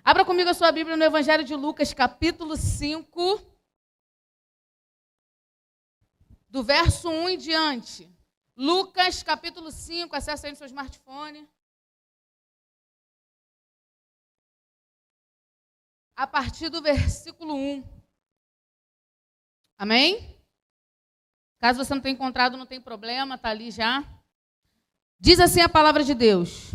Abra comigo a sua Bíblia no Evangelho de Lucas, capítulo 5, do verso 1 em diante. Lucas, capítulo 5, acessa aí no seu smartphone. A partir do versículo 1. Amém? Caso você não tenha encontrado, não tem problema, está ali já. Diz assim a palavra de Deus.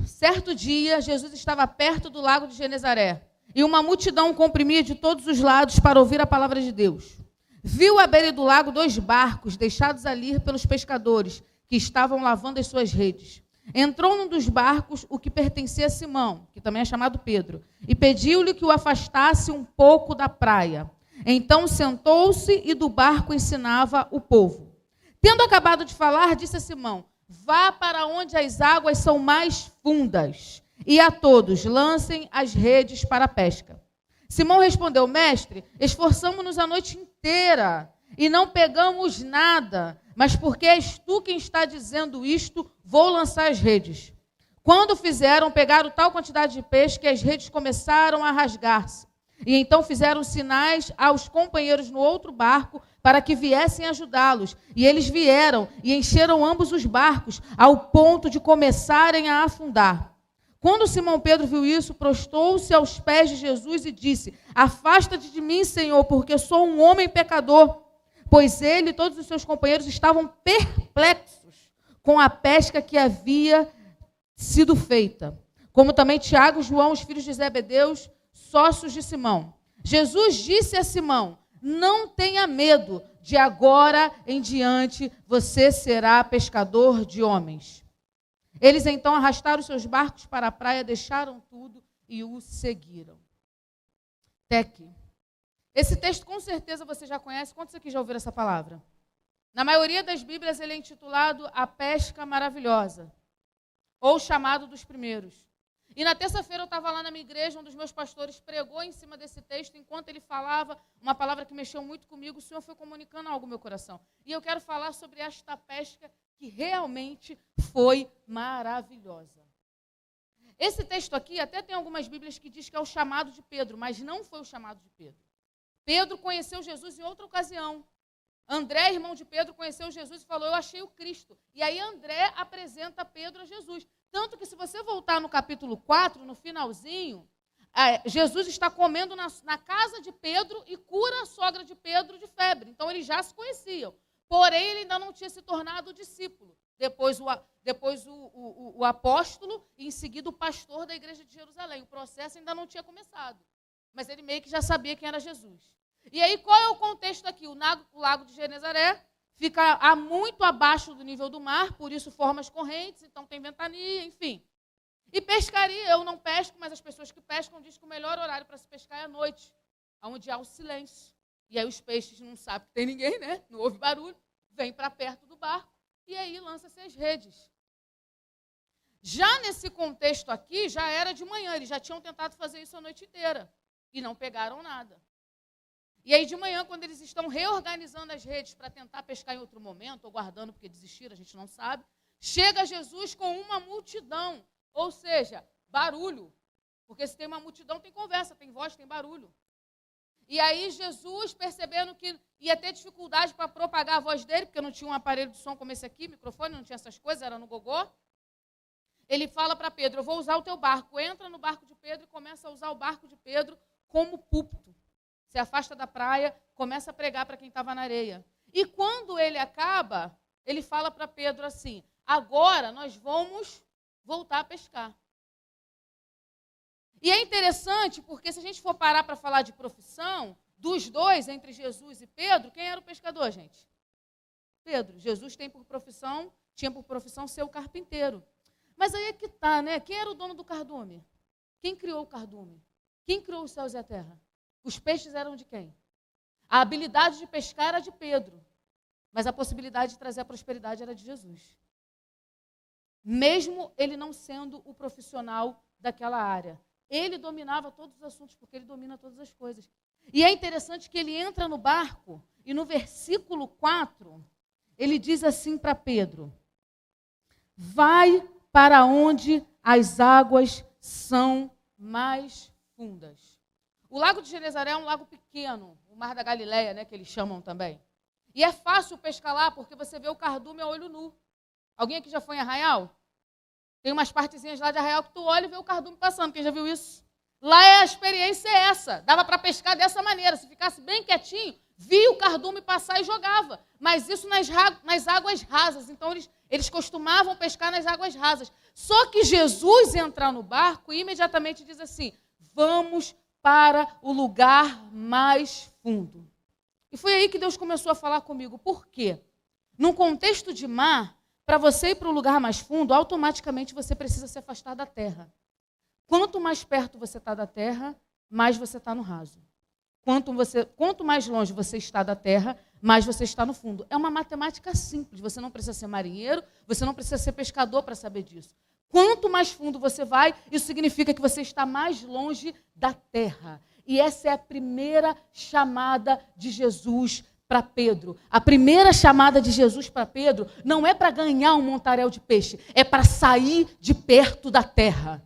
Certo dia, Jesus estava perto do lago de Genezaré, e uma multidão o comprimia de todos os lados para ouvir a palavra de Deus. Viu à beira do lago 2 barcos, deixados ali pelos pescadores, que estavam lavando as suas redes. Entrou num dos barcos, o que pertencia a Simão, que também é chamado Pedro, e pediu-lhe que o afastasse um pouco da praia. Então sentou-se e do barco ensinava o povo. Tendo acabado de falar, disse a Simão: vá para onde as águas são mais fundas, e a todos lancem as redes para a pesca. Simão respondeu: mestre, esforçamo-nos a noite inteira e não pegamos nada, mas porque és tu quem está dizendo isto, vou lançar as redes. Quando fizeram, pegaram tal quantidade de peixe que as redes começaram a rasgar-se. E então fizeram sinais aos companheiros no outro barco para que viessem ajudá-los. E eles vieram e encheram ambos os barcos, ao ponto de começarem a afundar. Quando Simão Pedro viu isso, prostou-se aos pés de Jesus e disse: afasta-te de mim, Senhor, porque sou um homem pecador. Pois ele e todos os seus companheiros estavam perplexos com a pesca que havia sido feita. Como também Tiago e João, os filhos de Zebedeus, sócios de Simão. Jesus disse a Simão: não tenha medo, de agora em diante você será pescador de homens. Eles então arrastaram seus barcos para a praia, deixaram tudo e o seguiram. Até aqui. Esse texto com certeza você já conhece. Quantos aqui já ouviram essa palavra? Na maioria das Bíblias ele é intitulado A Pesca Maravilhosa, ou Chamado dos Primeiros. E na terça-feira eu estava lá na minha igreja, um dos meus pastores pregou em cima desse texto, enquanto ele falava, uma palavra que mexeu muito comigo, o Senhor foi comunicando algo no meu coração. E eu quero falar sobre esta pesca que realmente foi maravilhosa. Esse texto aqui, até tem algumas Bíblias que diz que é o chamado de Pedro, mas não foi o chamado de Pedro. Pedro conheceu Jesus em outra ocasião. André, irmão de Pedro, conheceu Jesus e falou: eu achei o Cristo. E aí André apresenta Pedro a Jesus. Tanto que se você voltar no capítulo 4, no finalzinho, Jesus está comendo na casa de Pedro e cura a sogra de Pedro de febre. Então eles já se conheciam. Porém, ele ainda não tinha se tornado discípulo. Depois o apóstolo e em seguida o pastor da igreja de Jerusalém. O processo ainda não tinha começado. Mas ele meio que já sabia quem era Jesus. E aí, qual é o contexto aqui? O lago de Genezaré fica muito abaixo do nível do mar, por isso forma as correntes, então tem ventania, enfim. E pescaria, eu não pesco, mas as pessoas que pescam dizem que o melhor horário para se pescar é à noite, onde há o silêncio. E aí os peixes não sabem que tem ninguém, né? Não ouve barulho, vem para perto do barco e aí lança-se as redes. Já nesse contexto aqui, já era de manhã, eles já tinham tentado fazer isso a noite inteira e não pegaram nada. E aí de manhã, quando eles estão reorganizando as redes para tentar pescar em outro momento, ou guardando porque desistiram, a gente não sabe, chega Jesus com uma multidão, ou seja, barulho. Porque se tem uma multidão, tem conversa, tem voz, tem barulho. E aí Jesus, percebendo que ia ter dificuldade para propagar a voz dele, porque não tinha um aparelho de som como esse aqui, microfone, não tinha essas coisas, era no gogó, ele fala para Pedro: eu vou usar o teu barco. Entra no barco de Pedro e começa a usar o barco de Pedro como púlpito. Se afasta da praia, começa a pregar para quem estava na areia. E quando ele acaba, ele fala para Pedro assim: agora nós vamos voltar a pescar. E é interessante porque se a gente for parar para falar de profissão, dos dois, entre Jesus e Pedro, quem era o pescador, gente? Pedro. Jesus tinha por profissão ser o carpinteiro. Mas aí é que está, né? Quem era o dono do cardume? Quem criou o cardume? Quem criou os céus e a terra? Os peixes eram de quem? A habilidade de pescar era de Pedro, mas a possibilidade de trazer a prosperidade era de Jesus. Mesmo ele não sendo o profissional daquela área. Ele dominava todos os assuntos, porque ele domina todas as coisas. E é interessante que ele entra no barco, e no versículo 4, ele diz assim para Pedro: vai para onde as águas são mais fundas. O lago de Genezaré é um lago pequeno, o Mar da Galileia, né, que eles chamam também. E é fácil pescar lá, porque você vê o cardume a olho nu. Alguém aqui já foi em Arraial? Tem umas partezinhas lá de Arraial que tu olha e vê o cardume passando. Quem já viu isso? Lá a experiência é essa. Dava para pescar dessa maneira. Se ficasse bem quietinho, via o cardume passar e jogava. Mas isso nas águas rasas. Então eles costumavam pescar nas águas rasas. Só que Jesus entra no barco e imediatamente diz assim: vamos para o lugar mais fundo. E foi aí que Deus começou a falar comigo. Por quê? Num contexto de mar, para você ir para o lugar mais fundo, automaticamente você precisa se afastar da terra. Quanto mais perto você está da terra, mais você está no raso. Quanto mais longe você está da terra, mais você está no fundo. É uma matemática simples. Você não precisa ser marinheiro, você não precisa ser pescador para saber disso. Quanto mais fundo você vai, isso significa que você está mais longe da terra. E essa é a primeira chamada de Jesus para Pedro. A primeira chamada de Jesus para Pedro não é para ganhar um montaréu de peixe, é para sair de perto da terra.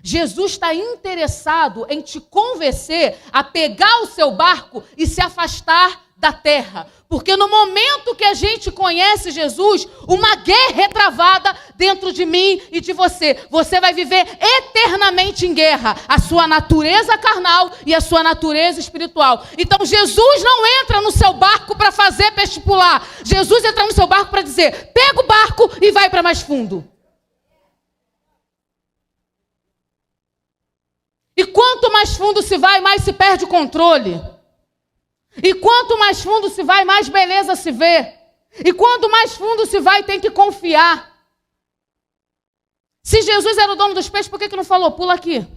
Jesus está interessado em te convencer a pegar o seu barco e se afastar da terra. Porque no momento que a gente conhece Jesus, uma guerra é travada dentro de mim e de você. Você vai viver eternamente em guerra. A sua natureza carnal e a sua natureza espiritual. Então Jesus não entra no seu barco para fazer peixe pular. Jesus entra no seu barco para dizer: pega o barco e vai para mais fundo. E quanto mais fundo se vai, mais se perde o controle. E quanto mais fundo se vai, mais beleza se vê. E quanto mais fundo se vai, tem que confiar. Se Jesus era o dono dos peixes, por que não falou, pula aqui?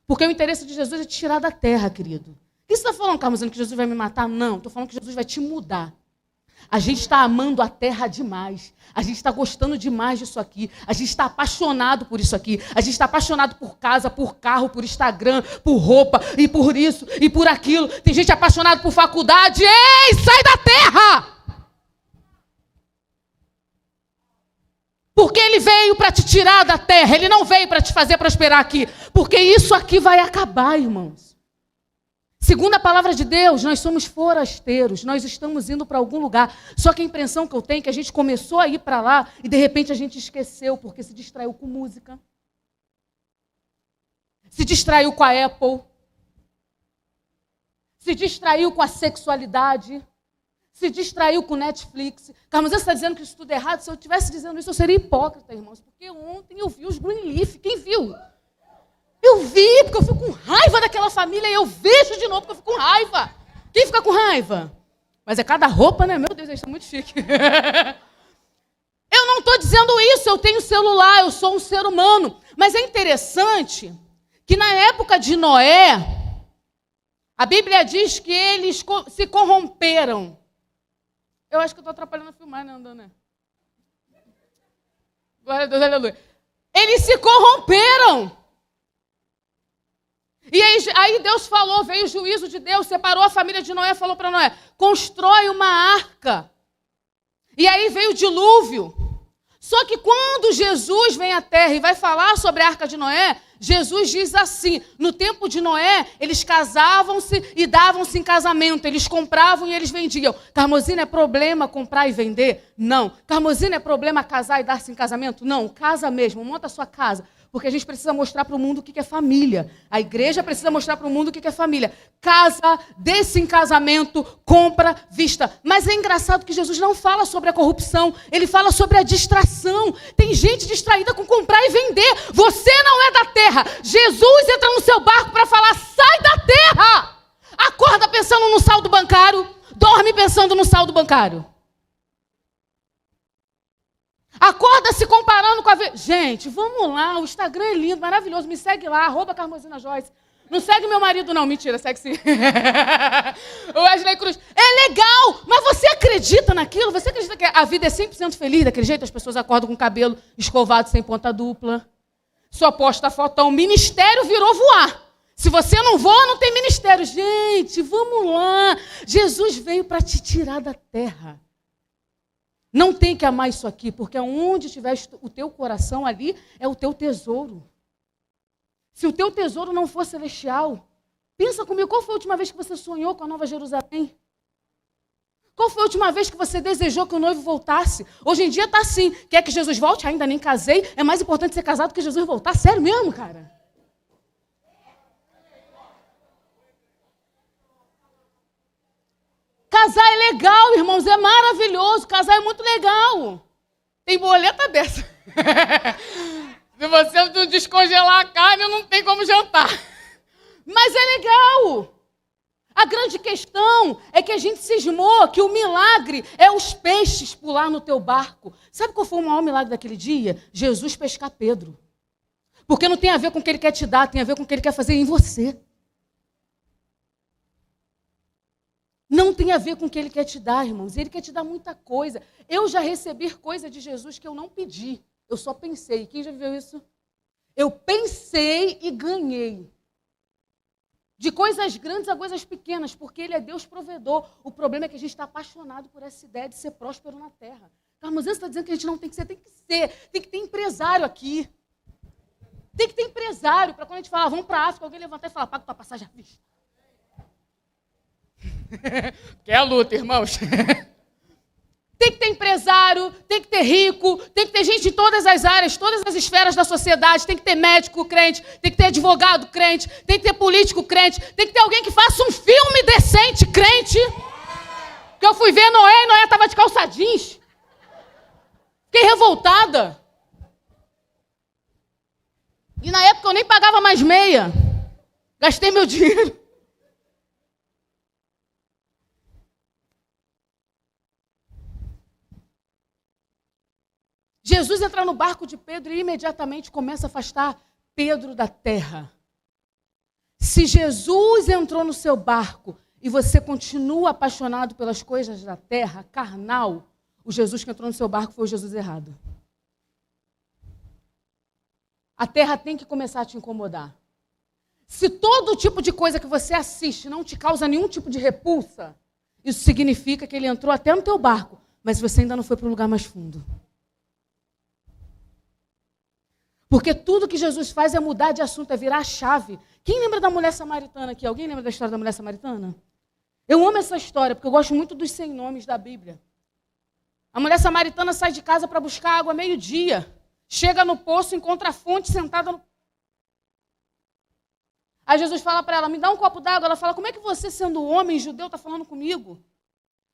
Porque o interesse de Jesus é te tirar da terra, querido. O que você está falando, Carlos, que Jesus vai me matar? Não, estou falando que Jesus vai te mudar. A gente está amando a terra demais. A gente está gostando demais disso aqui. A gente está apaixonado por isso aqui. A gente está apaixonado por casa, por carro, por Instagram, por roupa, e por isso, e por aquilo. Tem gente apaixonada por faculdade. Ei, sai da terra! Porque ele veio para te tirar da terra. Ele não veio para te fazer prosperar aqui. Porque isso aqui vai acabar, irmãos. Segundo a palavra de Deus, nós somos forasteiros, nós estamos indo para algum lugar. Só que a impressão que eu tenho é que a gente começou a ir para lá e de repente a gente esqueceu, porque se distraiu com música, se distraiu com a Apple, se distraiu com a sexualidade, se distraiu com Netflix. Carlos, você está dizendo que isso tudo é errado? Se eu estivesse dizendo isso, eu seria hipócrita, irmãos, porque ontem eu vi os Greenleaf. Quem viu? Eu vi, porque eu fico com raiva daquela família, e eu vejo de novo, porque eu fico com raiva. Quem fica com raiva? Mas é cada roupa, né? Meu Deus, eles estão muito chiques. Eu não estou dizendo isso, eu tenho celular, eu sou um ser humano. Mas é interessante que na época de Noé, a Bíblia diz que eles se corromperam. Eu acho que eu estou atrapalhando a filmar, né, Andana? Glória a Deus, aleluia. Eles se corromperam. E aí Deus falou, veio o juízo de Deus, separou a família de Noé, falou para Noé, constrói uma arca. E aí veio o dilúvio. Só que quando Jesus vem à terra e vai falar sobre a arca de Noé, Jesus diz assim, no tempo de Noé, eles casavam-se e davam-se em casamento, eles compravam e eles vendiam. Carmozina, é problema comprar e vender? Não. Carmozina, é problema casar e dar-se em casamento? Não, casa mesmo, monta a sua casa. Porque a gente precisa mostrar para o mundo o que é família. A igreja precisa mostrar para o mundo o que é família. Casa, desse em casamento, compra, vista. Mas é engraçado que Jesus não fala sobre a corrupção. Ele fala sobre a distração. Tem gente distraída com comprar e vender. Você não é da terra. Jesus entra no seu barco para falar, sai da terra. Acorda pensando no saldo bancário. Dorme pensando no saldo bancário. Acorda se comparando com a... Gente, vamos lá, o Instagram é lindo, maravilhoso, me segue lá, @CarmozinaJoyce. Não segue meu marido não, mentira, segue sim. O Wesley Cruz. É legal, mas você acredita naquilo? Você acredita que a vida é 100% feliz daquele jeito? As pessoas acordam com o cabelo escovado sem ponta dupla. Só posta fotão, ministério virou voar. Se você não voa, não tem ministério. Gente, vamos lá. Jesus veio para te tirar da terra. Não tem que amar isso aqui, porque onde estiver o teu coração, ali é o teu tesouro. Se o teu tesouro não for celestial, pensa comigo, qual foi a última vez que você sonhou com a Nova Jerusalém? Qual foi a última vez que você desejou que o noivo voltasse? Hoje em dia está assim, quer que Jesus volte? Ainda nem casei, é mais importante ser casado que Jesus voltar. Sério mesmo, cara? Casar é legal, irmãos, é maravilhoso, casar é muito legal. Tem boleta dessa. Se você não descongelar a carne, não tem como jantar. Mas é legal. A grande questão é que a gente cismou que o milagre é os peixes pular no teu barco. Sabe qual foi o maior milagre daquele dia? Jesus pescar Pedro. Porque não tem a ver com o que ele quer te dar, tem a ver com o que ele quer fazer em você. Não tem a ver com o que ele quer te dar, irmãos. Ele quer te dar muita coisa. Eu já recebi coisa de Jesus que eu não pedi. Eu só pensei. Quem já viveu isso? Eu pensei e ganhei. De coisas grandes a coisas pequenas, porque Ele é Deus provedor. O problema é que a gente está apaixonado por essa ideia de ser próspero na terra. Carlos, você está dizendo que a gente não tem que ser, tem que ser. Tem que ter empresário aqui. Tem que ter empresário para quando a gente falar, vamos para a África, alguém levantar e falar, paga tua passagem à vista. Que é a luta, irmãos. Tem que ter empresário, tem que ter rico, tem que ter gente de todas as áreas, todas as esferas da sociedade, tem que ter médico crente, tem que ter advogado crente, tem que ter político crente, tem que ter alguém que faça um filme decente crente. Porque eu fui ver Noé e Noé estava de calça jeans. Fiquei revoltada. E na época eu nem pagava mais meia. Gastei meu dinheiro. Jesus entra no barco de Pedro e imediatamente começa a afastar Pedro da terra. Se Jesus entrou no seu barco e você continua apaixonado pelas coisas da terra, carnal, o Jesus que entrou no seu barco foi o Jesus errado. A terra tem que começar a te incomodar. Se todo tipo de coisa que você assiste não te causa nenhum tipo de repulsa, isso significa que ele entrou até no teu barco, mas você ainda não foi para um lugar mais fundo. Porque tudo que Jesus faz é mudar de assunto, é virar a chave. Quem lembra da mulher samaritana aqui? Alguém lembra da história da mulher samaritana? Eu amo essa história, porque eu gosto muito dos 100 nomes da Bíblia. A mulher samaritana sai de casa para buscar água meio-dia. Chega no poço, encontra a fonte sentada no... Aí Jesus fala para ela, me dá um copo d'água. Ela fala, como é que você, sendo homem judeu, está falando comigo?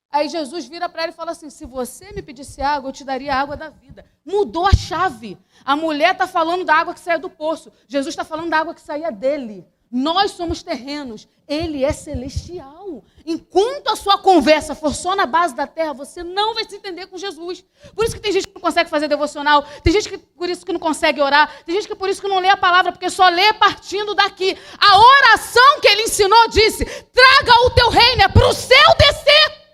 Aí Jesus vira para ela e fala assim, se você me pedisse água, eu te daria a água da vida. Mudou a chave. A mulher está falando da água que saía do poço. Jesus está falando da água que saía dele. Nós somos terrenos. Ele é celestial. Enquanto a sua conversa for só na base da terra, você não vai se entender com Jesus. Por isso que tem gente que não consegue fazer devocional. Tem gente que por isso que não consegue orar. Tem gente que por isso que não lê a palavra, porque só lê partindo daqui. A oração que ele ensinou disse, traga o teu reino, é para o céu descer.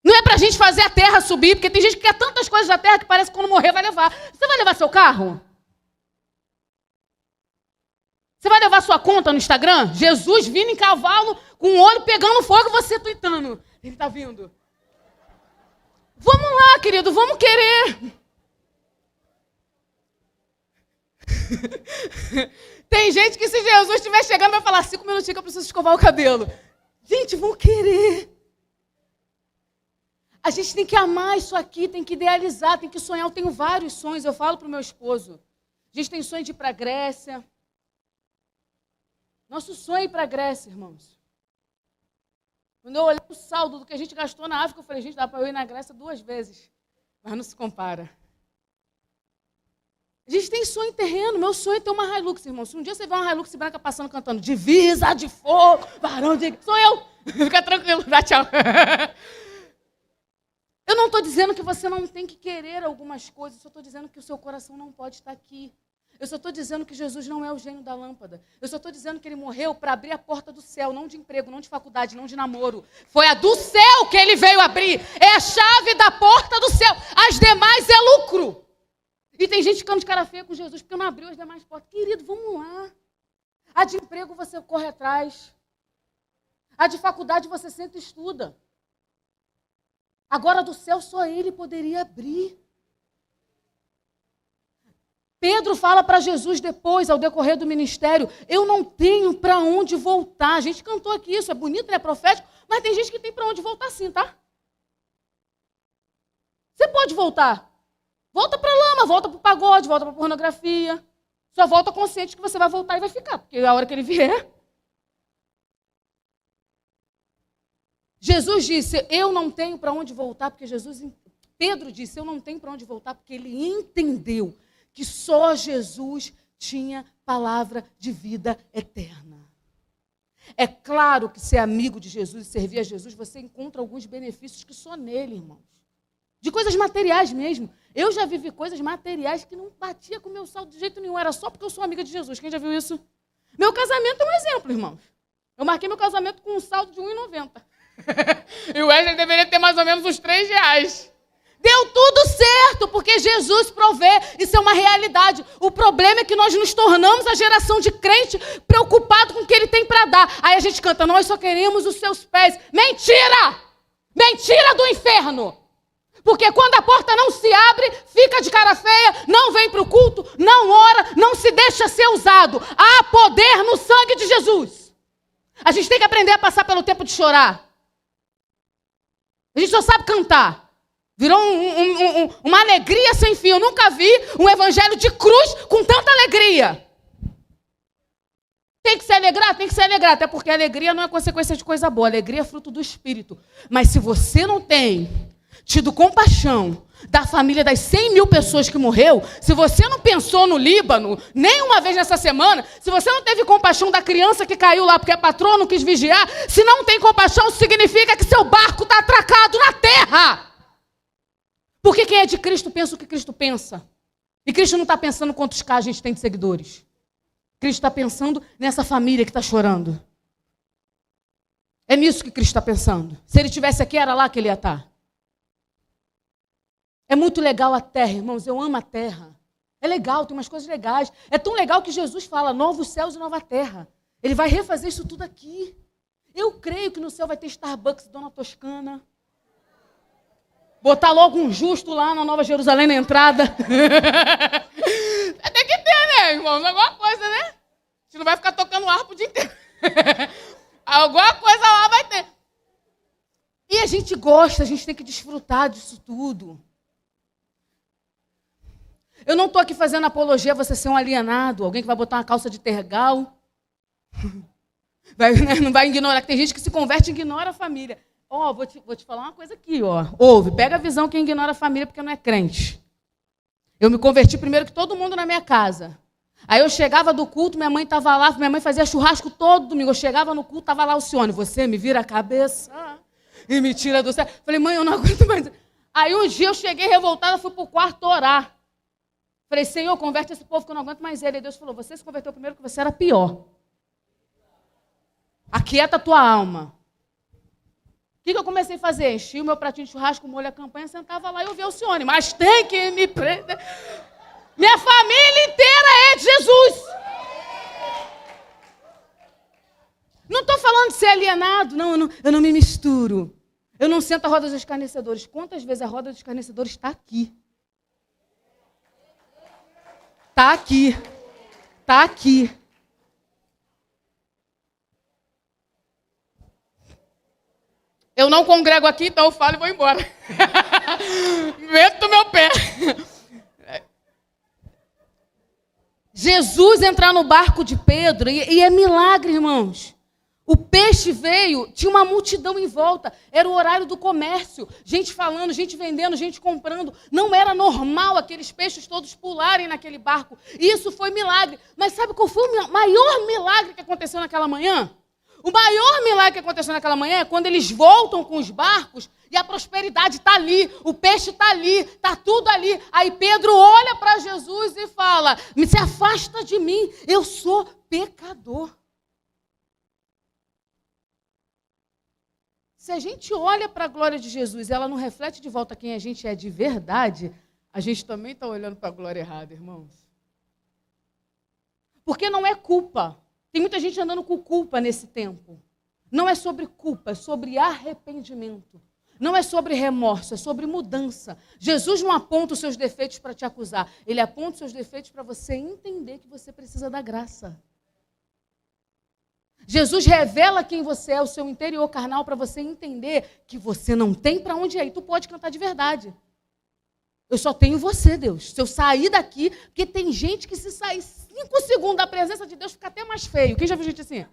Não é para a gente fazer a terra subir, porque tem gente que quer tantas coisas da terra que parece que quando morrer vai levar. Você vai levar seu carro? Você vai levar sua conta no Instagram? Jesus vindo em cavalo, com o olho pegando fogo e você tuitando. Ele está vindo. Vamos lá, querido, vamos querer. Tem gente que se Jesus estiver chegando vai falar 5 minutinhos que eu preciso escovar o cabelo. Gente, vão querer. A gente tem que amar isso aqui, tem que idealizar, tem que sonhar. Eu tenho vários sonhos, eu falo para o meu esposo. A gente tem sonho de ir para a Grécia. Nosso sonho é ir para a Grécia, irmãos. Quando eu olhei o saldo do que a gente gastou na África, eu falei, gente, dá para eu ir na Grécia 2 vezes. Mas não se compara. A gente tem sonho terreno. Meu sonho é ter uma Hilux, irmão. Se um dia você vê uma Hilux branca passando, cantando divisa de fogo, varão de... Sou eu. Fica tranquilo, dá tchau. Eu não estou dizendo que você não tem que querer algumas coisas, eu só estou dizendo que o seu coração não pode estar aqui. Eu só estou dizendo que Jesus não é o gênio da lâmpada. Eu só estou dizendo que ele morreu para abrir a porta do céu, não de emprego, não de faculdade, não de namoro. Foi a do céu que ele veio abrir. É a chave da porta do céu. As demais é lucro. E tem gente ficando de cara feia com Jesus porque não abriu as demais portas. Querido, vamos lá. A de emprego você corre atrás. A de faculdade você senta e estuda. Agora do céu só ele poderia abrir. Pedro fala para Jesus depois, ao decorrer do ministério, eu não tenho para onde voltar. A gente cantou aqui isso, é bonito, é profético, mas tem gente que tem para onde voltar sim, tá? Você pode voltar. Volta para a lama, volta para o pagode, volta para a pornografia. Só volta consciente que você vai voltar e vai ficar, porque a hora que ele vier... Jesus disse, eu não tenho para onde voltar, porque Pedro disse, eu não tenho para onde voltar, porque ele entendeu que só Jesus tinha palavra de vida eterna. É claro que ser amigo de Jesus e servir a Jesus, você encontra alguns benefícios que só nele, irmãos. De coisas materiais mesmo. Eu já vivi coisas materiais que não batia com o meu saldo de jeito nenhum, era só porque eu sou amiga de Jesus. Quem já viu isso? Meu casamento é um exemplo, irmãos. Eu marquei meu casamento com um saldo de R$1,90. E o Wesley deveria ter mais ou menos uns R$3. Deu tudo certo, porque Jesus provê. Isso é uma realidade. O problema é que nós nos tornamos a geração de crente preocupado com o que ele tem para dar. Aí a gente canta, nós só queremos os seus pés. Mentira! Mentira do inferno! Porque quando a porta não se abre, fica de cara feia, não vem para o culto, não ora, não se deixa ser usado. Há poder no sangue de Jesus. A gente tem que aprender a passar pelo tempo de chorar. A gente só sabe cantar. Virou uma alegria sem fim. Eu nunca vi um evangelho de cruz com tanta alegria. Tem que se alegrar? Tem que se alegrar. Até porque a alegria não é consequência de coisa boa. A alegria é fruto do Espírito. Mas se você não tem tido compaixão da família das 100 mil pessoas que morreu, se você não pensou no Líbano, nem uma vez nessa semana, se você não teve compaixão da criança que caiu lá porque a patroa não quis vigiar, se não tem compaixão, significa que seu barco está atracado na terra. Porque quem é de Cristo pensa o que Cristo pensa. E Cristo não está pensando quantos K a gente tem de seguidores. Cristo está pensando nessa família que está chorando. É nisso que Cristo está pensando. Se ele estivesse aqui, era lá que ele ia estar. É muito legal a terra, irmãos. Eu amo a terra. É legal, tem umas coisas legais. É tão legal que Jesus fala, novos céus e nova terra. Ele vai refazer isso tudo aqui. Eu creio que no céu vai ter Starbucks, Dona Toscana. Botar logo um justo lá na Nova Jerusalém na entrada. Tem que ter, né, irmãos? Alguma coisa, né? A gente não vai ficar tocando harpa o dia inteiro. Alguma coisa lá vai ter. E a gente gosta, a gente tem que desfrutar disso tudo. Eu não estou aqui fazendo apologia a você ser um alienado, alguém que vai botar uma calça de tergal. Não vai ignorar, que tem gente que se converte e ignora a família. Vou te falar uma coisa aqui, Ouve, pega a visão quem ignora a família porque não é crente. Eu me converti primeiro que todo mundo na minha casa. Aí eu chegava do culto, minha mãe estava lá, minha mãe fazia churrasco todo domingo. Eu chegava no culto, estava lá o Alcione, você me vira a cabeça e me tira do céu. Falei, mãe, eu não aguento mais. Aí um dia eu cheguei revoltada, fui para o quarto orar. Falei, Senhor, converte esse povo que eu não aguento mais ele. E Deus falou, você se converteu primeiro que você era pior. Aquieta a tua alma. O que eu comecei a fazer? Enchi o meu pratinho de churrasco, molho a campanha, sentava lá e ouvia o Alcione. Mas tem que me prender. Minha família inteira é de Jesus. Não estou falando de ser alienado. Não, eu não me misturo. Eu não sento a roda dos escarnecedores. Quantas vezes a roda dos escarnecedores está aqui? Está aqui. Está aqui. Eu não congrego aqui, então eu falo e vou embora. Meto meu pé. Jesus entrar no barco de Pedro, e é milagre, irmãos. O peixe veio, tinha uma multidão em volta, era o horário do comércio, gente falando, gente vendendo, gente comprando. Não era normal aqueles peixes todos pularem naquele barco. Isso foi milagre. Mas sabe qual foi o maior milagre que aconteceu naquela manhã? O maior milagre que aconteceu naquela manhã é quando eles voltam com os barcos e a prosperidade está ali, o peixe está ali, está tudo ali. Aí Pedro olha para Jesus e fala, se afasta de mim, eu sou pecador. Se a gente olha para a glória de Jesus e ela não reflete de volta quem a gente é de verdade, a gente também está olhando para a glória errada, irmãos. Porque não é culpa. Tem muita gente andando com culpa nesse tempo. Não é sobre culpa, é sobre arrependimento. Não é sobre remorso, é sobre mudança. Jesus não aponta os seus defeitos para te acusar. Ele aponta os seus defeitos para você entender que você precisa da graça. Jesus revela quem você é, o seu interior carnal, para você entender que você não tem para onde ir. E tu pode cantar de verdade. Eu só tenho você, Deus. Se eu sair daqui, porque tem gente que se sair 5 segundos da presença de Deus, fica até mais feio. Quem já viu gente assim?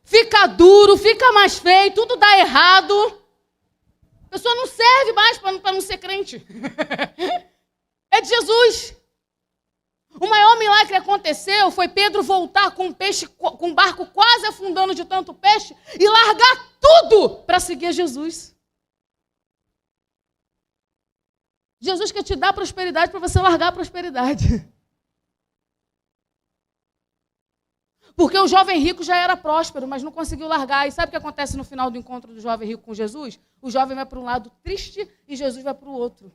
Fica duro, fica mais feio, tudo dá errado. A pessoa não serve mais para não ser crente. É de Jesus. O maior milagre que aconteceu foi Pedro voltar com o barco quase afundando de tanto peixe e largar tudo para seguir Jesus. Jesus quer te dar prosperidade para você largar a prosperidade. Porque o jovem rico já era próspero, mas não conseguiu largar. E sabe o que acontece no final do encontro do jovem rico com Jesus? O jovem vai para um lado triste e Jesus vai para o outro.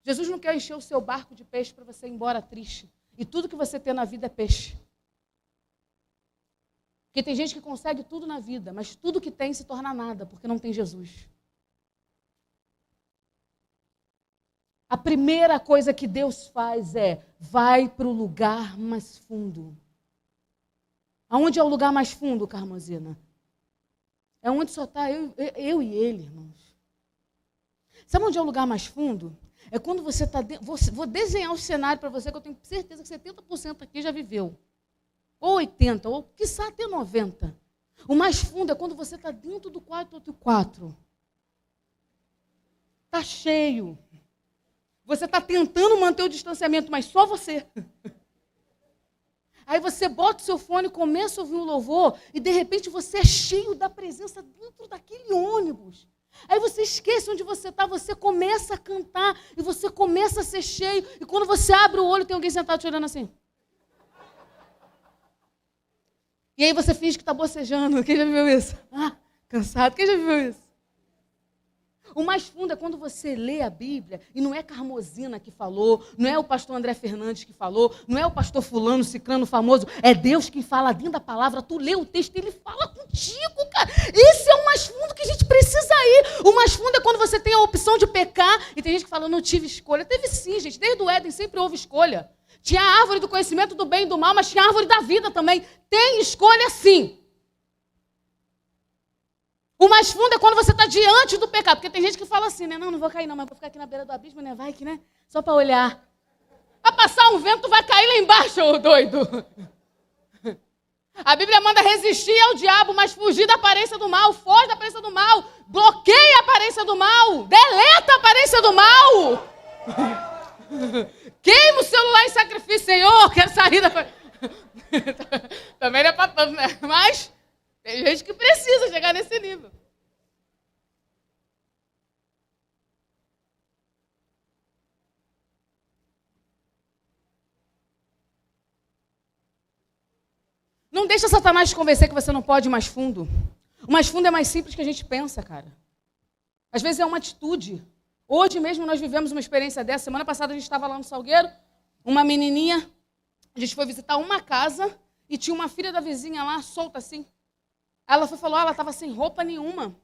Jesus não quer encher o seu barco de peixe para você ir embora triste. E tudo que você tem na vida é peixe. Porque tem gente que consegue tudo na vida, mas tudo que tem se torna nada, porque não tem Jesus. A primeira coisa que Deus faz é, vai para o lugar mais fundo. Aonde é o lugar mais fundo, Carmozina? É onde só está eu e ele, irmãos. Sabe onde é o lugar mais fundo? É quando você está dentro. Vou desenhar o cenário para você, que eu tenho certeza que 70% aqui já viveu. Ou 80%, ou quiçá até 90%. O mais fundo é quando você está dentro do quarto do 4. Está cheio. Você está tentando manter o distanciamento, mas só você. Aí você bota o seu fone, começa a ouvir um louvor, e de repente você é cheio da presença dentro daquele ônibus. Aí você esquece onde você está, você começa a cantar, e você começa a ser cheio, e quando você abre o olho, tem alguém sentado te olhando assim. E aí você finge que está bocejando. Quem já viveu isso? Ah, cansado. Quem já viveu isso? O mais fundo é quando você lê a Bíblia, e não é Carmozina que falou, não é o pastor André Fernandes que falou, não é o pastor fulano, ciclano famoso, é Deus quem fala dentro da palavra, tu lê o texto e ele fala contigo, cara. Esse é o mais fundo que a gente precisa ir. O mais fundo é quando você tem a opção de pecar, e tem gente que fala, eu não tive escolha. Teve sim, gente, desde o Éden sempre houve escolha. Tinha a árvore do conhecimento do bem e do mal, mas tinha a árvore da vida também. Tem escolha sim. O mais fundo é quando você está diante do pecado. Porque tem gente que fala assim, né? Não vou cair não, mas vou ficar aqui na beira do abismo, né? Vai que, né? Só para olhar. Vai passar um vento, vai cair lá embaixo, ô doido. A Bíblia manda resistir ao diabo, mas fugir da aparência do mal. Foge da aparência do mal. Bloqueia a aparência do mal. Deleta a aparência do mal. Queima o celular em sacrifício, Senhor. Quero sair da... Também não é para tanto, né? Mas... tem gente que precisa chegar nesse nível. Não deixa Satanás te convencer que você não pode ir mais fundo. O mais fundo é mais simples que a gente pensa, cara. Às vezes é uma atitude. Hoje mesmo nós vivemos uma experiência dessa. Semana passada a gente estava lá no Salgueiro, uma menininha, a gente foi visitar uma casa e tinha uma filha da vizinha lá, solta assim. Ela falou, ela estava sem roupa nenhuma.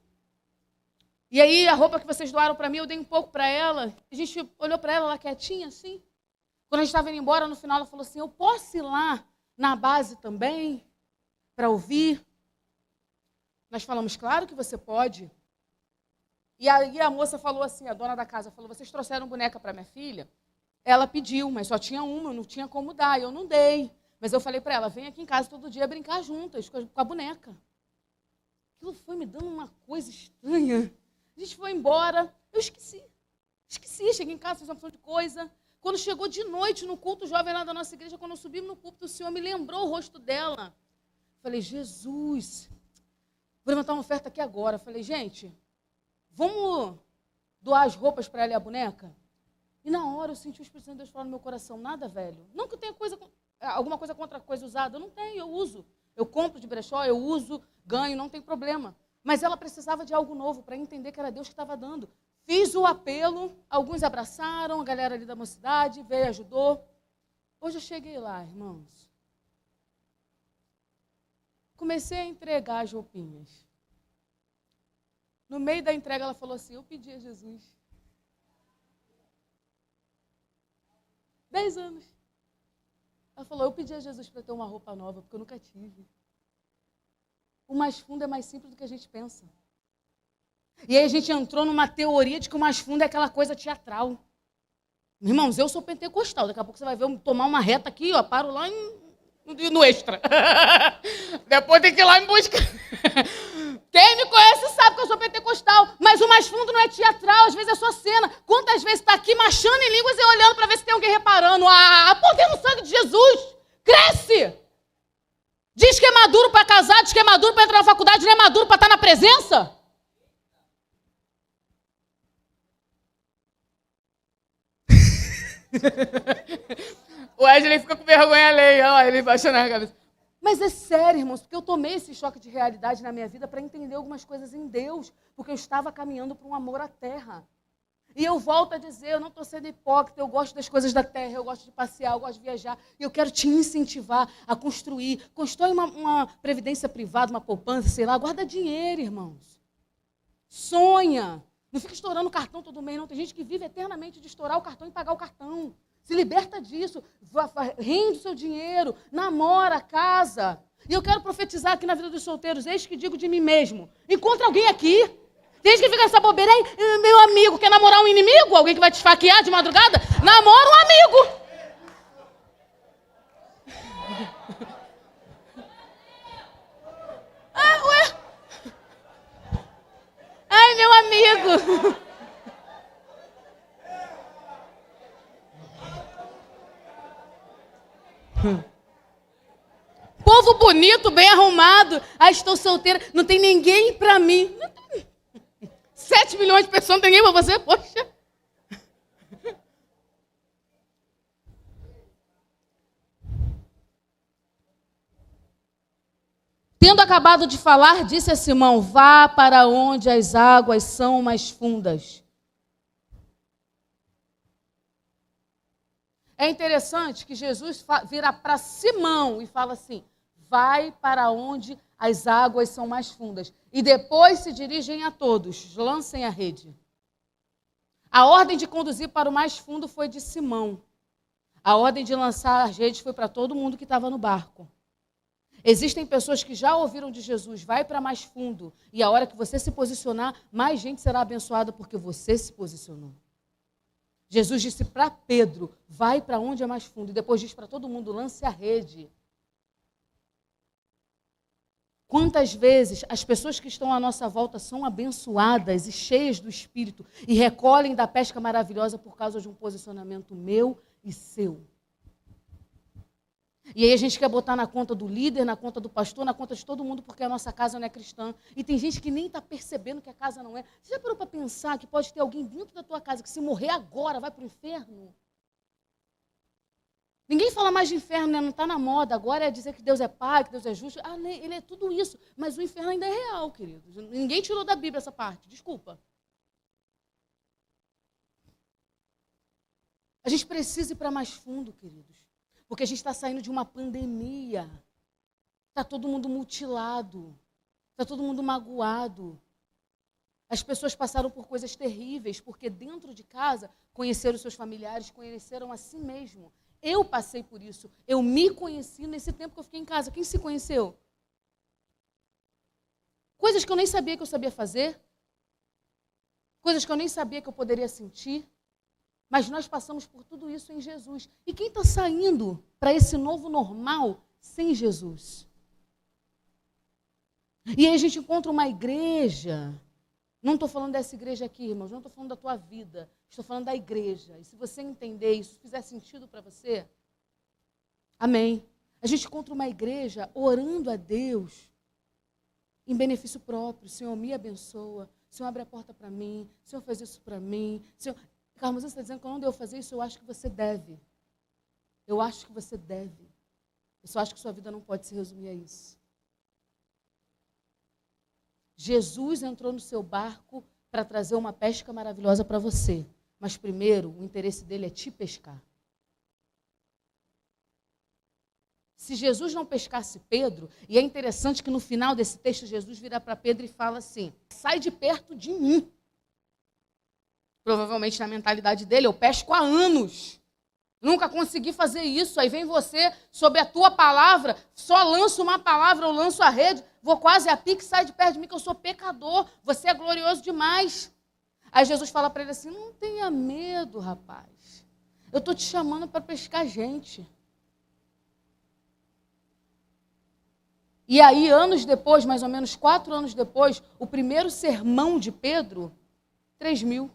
E aí, a roupa que vocês doaram para mim, eu dei um pouco para ela. A gente olhou para ela quietinha, assim. Quando a gente estava indo embora, no final, ela falou assim, eu posso ir lá na base também, para ouvir? Nós falamos, claro que você pode. E aí a moça falou assim, a dona da casa falou, vocês trouxeram boneca para minha filha? Ela pediu, mas só tinha uma, não tinha como dar, eu não dei. Mas eu falei para ela, vem aqui em casa todo dia brincar juntas com a boneca. Aquilo foi me dando uma coisa estranha. A gente foi embora, eu esqueci, cheguei em casa, fiz uma porção de coisa. Quando chegou de noite no culto jovem lá da nossa igreja, quando eu subi no púlpito, o Senhor me lembrou o rosto dela. Falei, Jesus, vou levantar uma oferta aqui agora. Falei, gente, vamos doar as roupas para ela e a boneca? E na hora eu senti o Espírito Santo de Deus falar no meu coração, nada, velho. Não que eu tenha alguma coisa contra coisa usada, eu não tenho, eu uso. Eu compro de brechó, eu uso, ganho, não tem problema. Mas ela precisava de algo novo para entender que era Deus que estava dando. Fiz o apelo, alguns abraçaram, a galera ali da mocidade veio, ajudou. Hoje eu cheguei lá, irmãos. Comecei a entregar as roupinhas. No meio da entrega, ela falou assim, eu pedi a Jesus. 10 anos. Ela falou, eu pedi a Jesus para ter uma roupa nova, porque eu nunca tive. O mais fundo é mais simples do que a gente pensa. E aí a gente entrou numa teoria de que o mais fundo é aquela coisa teatral. Irmãos, eu sou pentecostal. Daqui a pouco você vai ver eu tomar uma reta aqui, ó, paro lá no extra. Depois tem que ir lá em busca. Quem me conhece sabe que eu sou pentecostal. Mas o mais fundo não é teatral, às vezes é só cena. Quantas vezes está aqui machando em línguas e olhando para ver se tem alguém reparando? Ah, poder no sangue de Jesus. Cresce! Diz que é maduro para casar, diz que é maduro para entrar na faculdade, não é maduro para estar na presença? O Wesley fica com vergonha alheia, ó, ele baixando a cabeça. Mas é sério, irmãos, porque eu tomei esse choque de realidade na minha vida para entender algumas coisas em Deus, porque eu estava caminhando para um amor à terra. E eu volto a dizer, eu não estou sendo hipócrita, eu gosto das coisas da terra, eu gosto de passear, eu gosto de viajar, e eu quero te incentivar a construir. Constrói uma previdência privada, uma poupança, sei lá, guarda dinheiro, irmãos. Sonha. Não fica estourando o cartão todo mês, não. Tem gente que vive eternamente de estourar o cartão e pagar o cartão. Se liberta disso, rende o seu dinheiro, namora, casa. E eu quero profetizar aqui na vida dos solteiros, eis que digo de mim mesmo. Encontra alguém aqui. Tem gente que fica nessa bobeira aí, meu amigo, quer namorar um inimigo? Alguém que vai te esfaquear de madrugada? Namora um amigo. Ah, ué. Ai, meu amigo. Povo bonito, bem arrumado. Ah, estou solteira. Não tem ninguém pra mim. 7 milhões de pessoas, não tem ninguém pra você? Poxa. Tendo acabado de falar, disse a Simão, vá para onde as águas são mais fundas. É interessante que Jesus vira para Simão e fala assim, vai para onde as águas são mais fundas. E depois se dirigem a todos, lancem a rede. A ordem de conduzir para o mais fundo foi de Simão. A ordem de lançar as redes foi para todo mundo que estava no barco. Existem pessoas que já ouviram de Jesus, vai para mais fundo. E a hora que você se posicionar, mais gente será abençoada porque você se posicionou. Jesus disse para Pedro, vai para onde é mais fundo. E depois diz para todo mundo, lance a rede. Quantas vezes as pessoas que estão à nossa volta são abençoadas e cheias do Espírito e recolhem da pesca maravilhosa por causa de um posicionamento meu e seu. E aí a gente quer botar na conta do líder, na conta do pastor, na conta de todo mundo, porque a nossa casa não é cristã. E tem gente que nem está percebendo que a casa não é. Você já parou para pensar que pode ter alguém dentro da tua casa que se morrer agora vai para o inferno? Ninguém fala mais de inferno, né? Não está na moda. Agora é dizer que Deus é pai, que Deus é justo. Ah, ele é tudo isso. Mas o inferno ainda é real, queridos. Ninguém tirou da Bíblia essa parte. Desculpa. A gente precisa ir para mais fundo, queridos. Porque a gente está saindo de uma pandemia. Está todo mundo mutilado. Está todo mundo magoado. As pessoas passaram por coisas terríveis, porque dentro de casa conheceram os seus familiares, conheceram a si mesmo. Eu passei por isso. Eu me conheci nesse tempo que eu fiquei em casa. Quem se conheceu? Coisas que eu nem sabia que eu sabia fazer. Coisas que eu nem sabia que eu poderia sentir. Mas nós passamos por tudo isso em Jesus. E quem está saindo para esse novo normal sem Jesus? E aí a gente encontra uma igreja. Não estou falando dessa igreja aqui, irmãos. Não estou falando da tua vida. Estou falando da igreja. E se você entender isso, fizer sentido para você, amém. A gente encontra uma igreja orando a Deus em benefício próprio. Senhor, me abençoa. Senhor, abre a porta para mim. Senhor, faz isso para mim. Senhor... Carlos, você está dizendo que eu não devo fazer isso? Eu acho que você deve. Eu acho que você deve. Eu só acho que sua vida não pode se resumir a isso. Jesus entrou no seu barco para trazer uma pesca maravilhosa para você. Mas primeiro, o interesse dele é te pescar. Se Jesus não pescasse Pedro, e é interessante que no final desse texto Jesus vira para Pedro e fala assim: sai de perto de mim. Provavelmente na mentalidade dele, eu pesco há anos. Nunca consegui fazer isso. Aí vem você, sob a tua palavra, só lanço uma palavra, eu lanço a rede, vou quase a pique, sai de perto de mim que eu sou pecador. Você é glorioso demais. Aí Jesus fala para ele assim: não tenha medo, rapaz. Eu estou te chamando para pescar gente. E aí, anos depois, mais ou menos 4 anos depois, o primeiro sermão de Pedro, 3.000.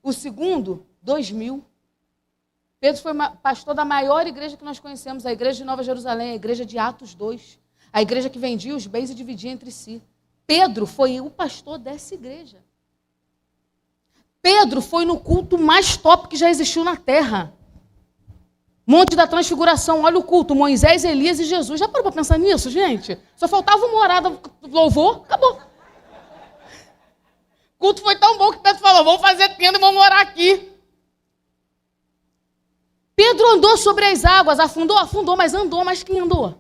O segundo, 2.000. Pedro foi pastor da maior igreja que nós conhecemos, a igreja de Nova Jerusalém, a igreja de Atos 2. A igreja que vendia os bens e dividia entre si. Pedro foi o pastor dessa igreja. Pedro foi no culto mais top que já existiu na terra. Monte da Transfiguração, olha o culto, Moisés, Elias e Jesus. Já parou para pensar nisso, gente? Só faltava uma orada, louvor, acabou. O culto foi tão bom que Pedro falou: vamos fazer tenda e vamos orar aqui. Pedro andou sobre as águas, afundou, mas andou. Mas quem andou?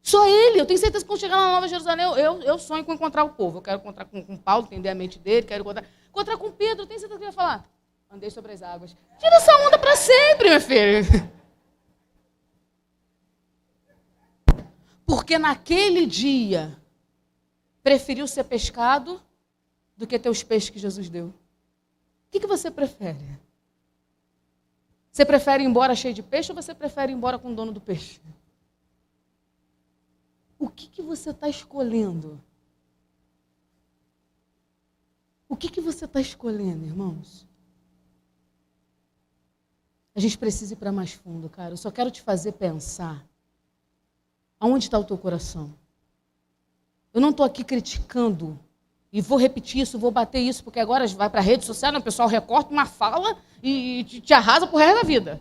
Só ele. Eu tenho certeza que quando chegar lá na Nova Jerusalém, eu sonho com encontrar o povo. Eu quero encontrar com Paulo, entender a mente dele, quero encontrar com Pedro. Eu tenho certeza que ele vai falar: andei sobre as águas. Tira essa onda para sempre, meu filho. Porque naquele dia, preferiu ser pescado do que ter os peixes que Jesus deu. O que você prefere? Você prefere ir embora cheio de peixe ou você prefere ir embora com o dono do peixe? O que você está escolhendo? O que você está escolhendo, irmãos? A gente precisa ir para mais fundo, cara. Eu só quero te fazer pensar. Aonde está o teu coração? Eu não estou aqui criticando. E vou repetir isso, vou bater isso, porque agora vai para a rede social, o pessoal recorta uma fala e te arrasa pro resto da vida.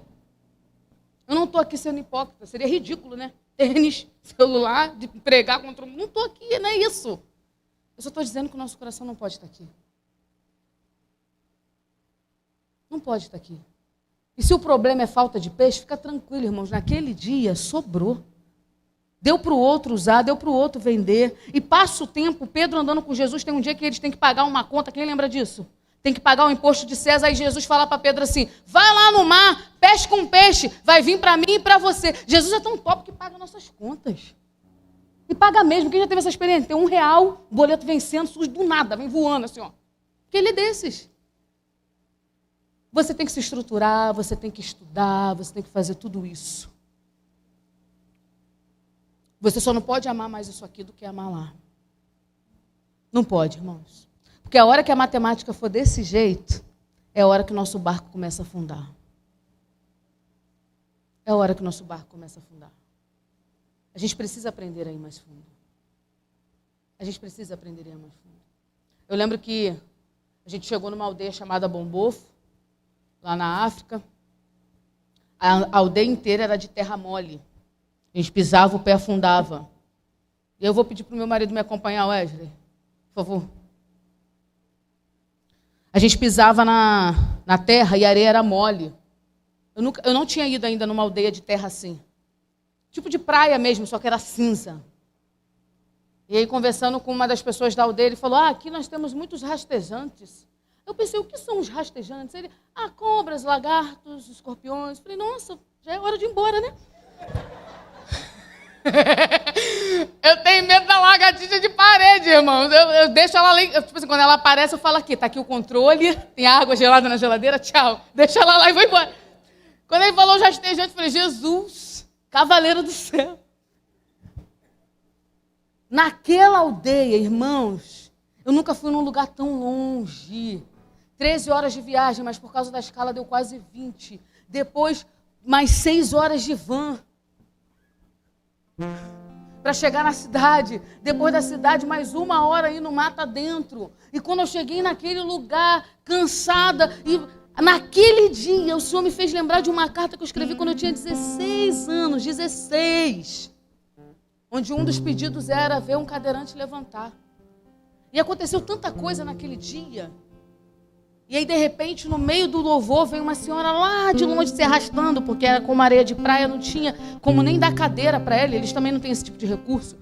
Eu não estou aqui sendo hipócrita. Seria ridículo, né? Tênis, celular, de pregar contra o mundo. Não estou aqui, não é isso. Eu só estou dizendo que o nosso coração não pode estar aqui. Não pode estar aqui. E se o problema é falta de peixe, fica tranquilo, irmãos. Naquele dia, sobrou. Deu para o outro usar, deu para o outro vender. E passa o tempo, Pedro andando com Jesus, tem um dia que eles têm que pagar uma conta. Quem lembra disso? Tem que pagar o imposto de César. Aí Jesus fala para Pedro assim: vai lá no mar, pesca um peixe, vai vir para mim e para você. Jesus é tão top que paga nossas contas. E paga mesmo. Quem já teve essa experiência? Tem R$1, o boleto vencendo, surge do nada, vem voando assim, ó. Que ele é desses. Você tem que se estruturar, você tem que estudar, você tem que fazer tudo isso. Você só não pode amar mais isso aqui do que amar lá. Não pode, irmãos. Porque a hora que a matemática for desse jeito, é a hora que o nosso barco começa a afundar. É a hora que o nosso barco começa a afundar. A gente precisa aprender a ir mais fundo. A gente precisa aprender a ir mais fundo. Eu lembro que a gente chegou numa aldeia chamada Bombofo, lá na África. A aldeia inteira era de terra mole. A gente pisava, o pé afundava. E eu vou pedir para o meu marido me acompanhar, Wesley, por favor. A gente pisava na terra e a areia era mole. Eu não tinha ido ainda numa aldeia de terra assim. Tipo de praia mesmo, só que era cinza. E aí, conversando com uma das pessoas da aldeia, ele falou: aqui nós temos muitos rastejantes. Eu pensei: o que são os rastejantes? Ele: cobras, lagartos, escorpiões. Eu falei: nossa, já é hora de ir embora, né? Eu tenho medo da lagartixa de parede, irmãos. Eu deixo ela ali. Tipo assim, quando ela aparece, eu falo: aqui, tá aqui o controle, tem água gelada na geladeira, tchau. Deixa ela lá e vou embora. Quando ele falou rastejante, eu falei: Jesus, cavaleiro do céu. Naquela aldeia, irmãos, eu nunca fui num lugar tão longe. 13 horas de viagem, mas por causa da escala deu quase 20. Depois, mais 6 horas de van. Para chegar na cidade, depois da cidade, mais 1 hora aí no mata dentro. E quando eu cheguei naquele lugar, cansada, e naquele dia o Senhor me fez lembrar de uma carta que eu escrevi quando eu tinha 16 anos, 16, onde um dos pedidos era ver um cadeirante levantar. E aconteceu tanta coisa naquele dia. E aí, de repente, no meio do louvor, vem uma senhora lá de longe se arrastando, porque era como areia de praia, não tinha como nem dar cadeira para ela, eles também não têm esse tipo de recurso.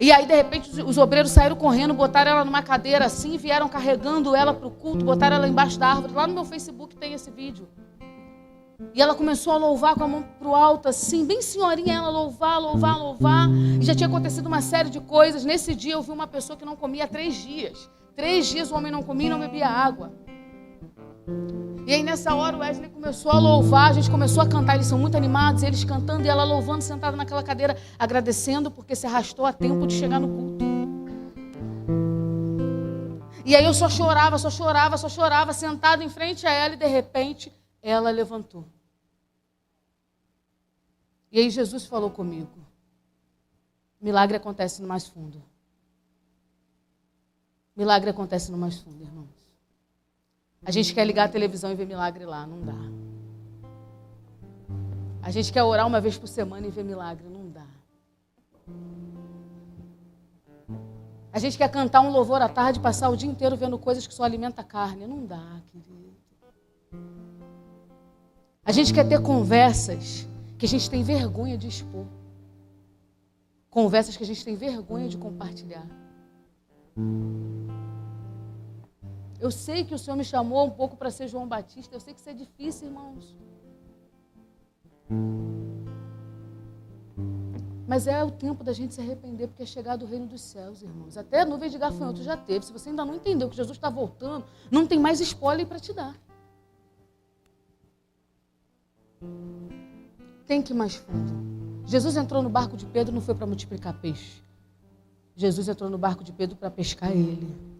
E aí, de repente, os obreiros saíram correndo, botaram ela numa cadeira assim, vieram carregando ela para o culto, botaram ela embaixo da árvore. Lá no meu Facebook tem esse vídeo. E ela começou a louvar com a mão para o alto, assim, bem senhorinha, ela louvar. E já tinha acontecido uma série de coisas. Nesse dia eu vi uma pessoa que não comia há 3 dias. 3 dias o homem não comia e não bebia água. E aí nessa hora o Wesley começou a louvar, a gente começou a cantar, eles são muito animados, eles cantando e ela louvando, sentada naquela cadeira, agradecendo porque se arrastou a tempo de chegar no culto. E aí eu só chorava, sentada em frente a ela e de repente ela levantou. E aí Jesus falou comigo, milagre acontece no mais fundo. Milagre acontece no mais fundo, irmãos. A gente quer ligar a televisão e ver milagre lá, não dá. A gente quer orar uma vez por semana e ver milagre, não dá. A gente quer cantar um louvor à tarde, passar o dia inteiro vendo coisas que só alimentam a carne, não dá, querido. A gente quer ter conversas que a gente tem vergonha de expor. Conversas que a gente tem vergonha de compartilhar. Eu sei que o Senhor me chamou um pouco para ser João Batista. Eu sei que isso é difícil, irmãos. Mas é o tempo da gente se arrepender, porque é chegado o reino dos céus, irmãos. Até a nuvem de gafanhoto já teve. Se você ainda não entendeu que Jesus está voltando, não tem mais spoiler para te dar. Tem que ir mais fundo. Jesus entrou no barco de Pedro, não foi para multiplicar peixe. Jesus entrou no barco de Pedro para pescar ele.